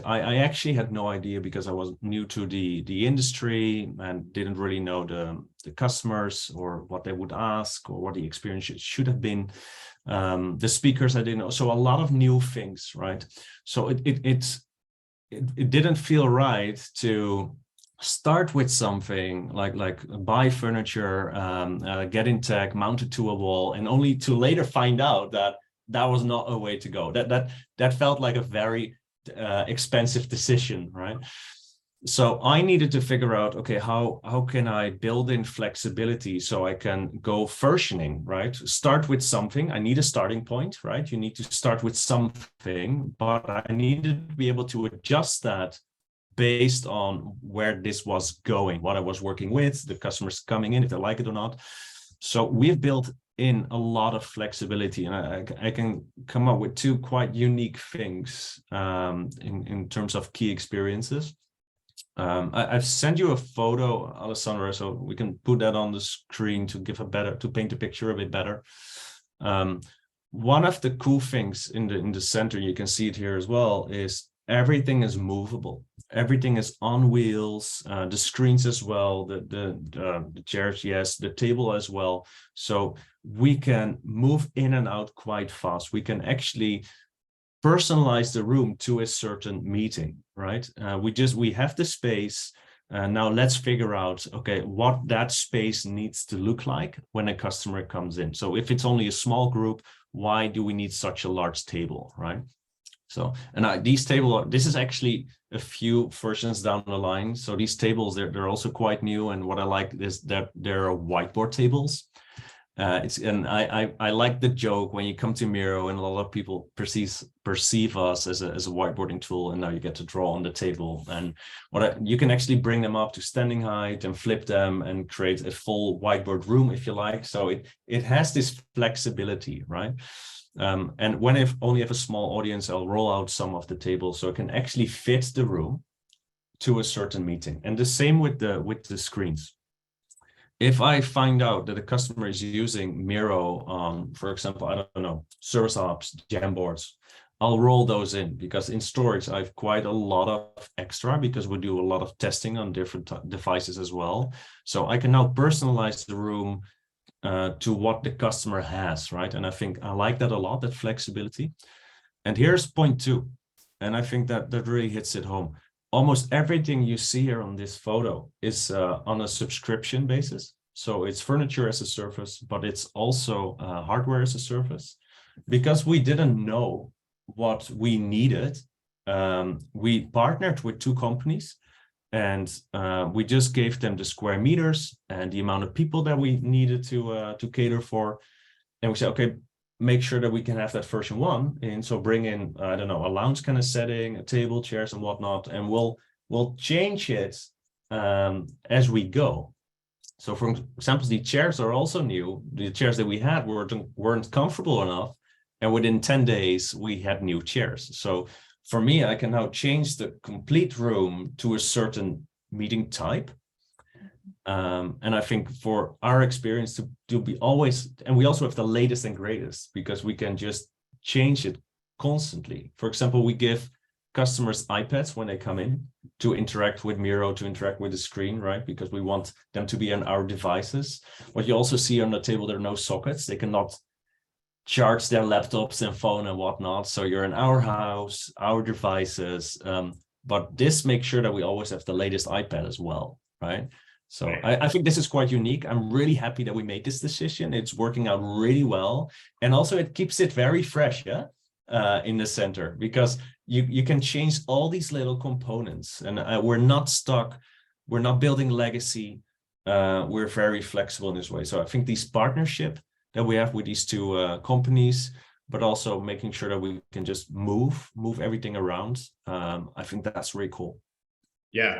I actually had no idea because I was new to the industry and didn't really know the customers or what they would ask or what the experience should have been. The speakers I didn't know, so a lot of new things, right? So it didn't feel right to start with something like buy furniture, get in tech, mount it to a wall, and only to later find out that that was not a way to go. That felt like a very expensive decision, right? So I needed to figure out, okay, how can I build in flexibility so I can go versioning, right? Start with something. I need a starting point, right? You need to start with something, but I needed to be able to adjust that based on where this was going, what I was working with, the customers coming in, if they like it or not. So we've built in a lot of flexibility, and I can come up with two quite unique things in terms of key experiences. I've sent you a photo, Alessandra, so we can put that on the screen to paint the picture a bit better. One of the cool things in the center, you can see it here as well, is everything is movable. Everything is on wheels, the screens as well, the chairs, yes, the table as well. So we can move in and out quite fast. We can actually personalize the room to a certain meeting, right? We have the space. Now let's figure out, okay, what that space needs to look like when a customer comes in. So if it's only a small group, why do we need such a large table, right? So, and this is actually a few versions down the line. So these tables, they're also quite new. And what I like is that they're whiteboard tables. I like the joke when you come to Miro and a lot of people perceive us as a whiteboarding tool, and now you get to draw on the table, and you can actually bring them up to standing height and flip them and create a full whiteboard room if you like. So it has this flexibility, right? And when I only have a small audience, I'll roll out some of the tables so it can actually fit the room to a certain meeting. And the same with the screens. If I find out that a customer is using Miro on, for example, I don't know, service ops, Jamboards, I'll roll those in, because in storage, I have quite a lot of extra because we do a lot of testing on different devices as well. So I can now personalize the room to what the customer has, right? And I think I like that a lot, that flexibility. And here's point two. And I think that really hits it home. Almost everything you see here on this photo is on a subscription basis. So it's furniture as a service, but it's also hardware as a service. Because we didn't know what we needed, we partnered with two companies, and we just gave them the square meters and the amount of people that we needed to cater for. And we said, okay, make sure that we can have that version 1. And so bring in, I don't know, a lounge kind of setting, a table, chairs and whatnot, and we'll change it as we go. So for example, the chairs are also new. The chairs that we had weren't comfortable enough. And within 10 days, we had new chairs. So for me, I can now change the complete room to a certain meeting type. And I think for our experience to be always, and we also have the latest and greatest, because we can just change it constantly. For example, we give customers iPads when they come in to interact with Miro, to interact with the screen, right? Because we want them to be on our devices. What you also see on the table, there are no sockets. They cannot charge their laptops and phone and whatnot. So you're in our house, our devices. But this makes sure that we always have the latest iPad as well, right? So I think this is quite unique. I'm really happy that we made this decision. It's working out really well. And also it keeps it very fresh, yeah, in the center, because you can change all these little components, and we're not stuck. We're not building legacy. We're very flexible in this way. So I think this partnership that we have with these two companies, but also making sure that we can just move everything around, I think that's really cool. Yeah.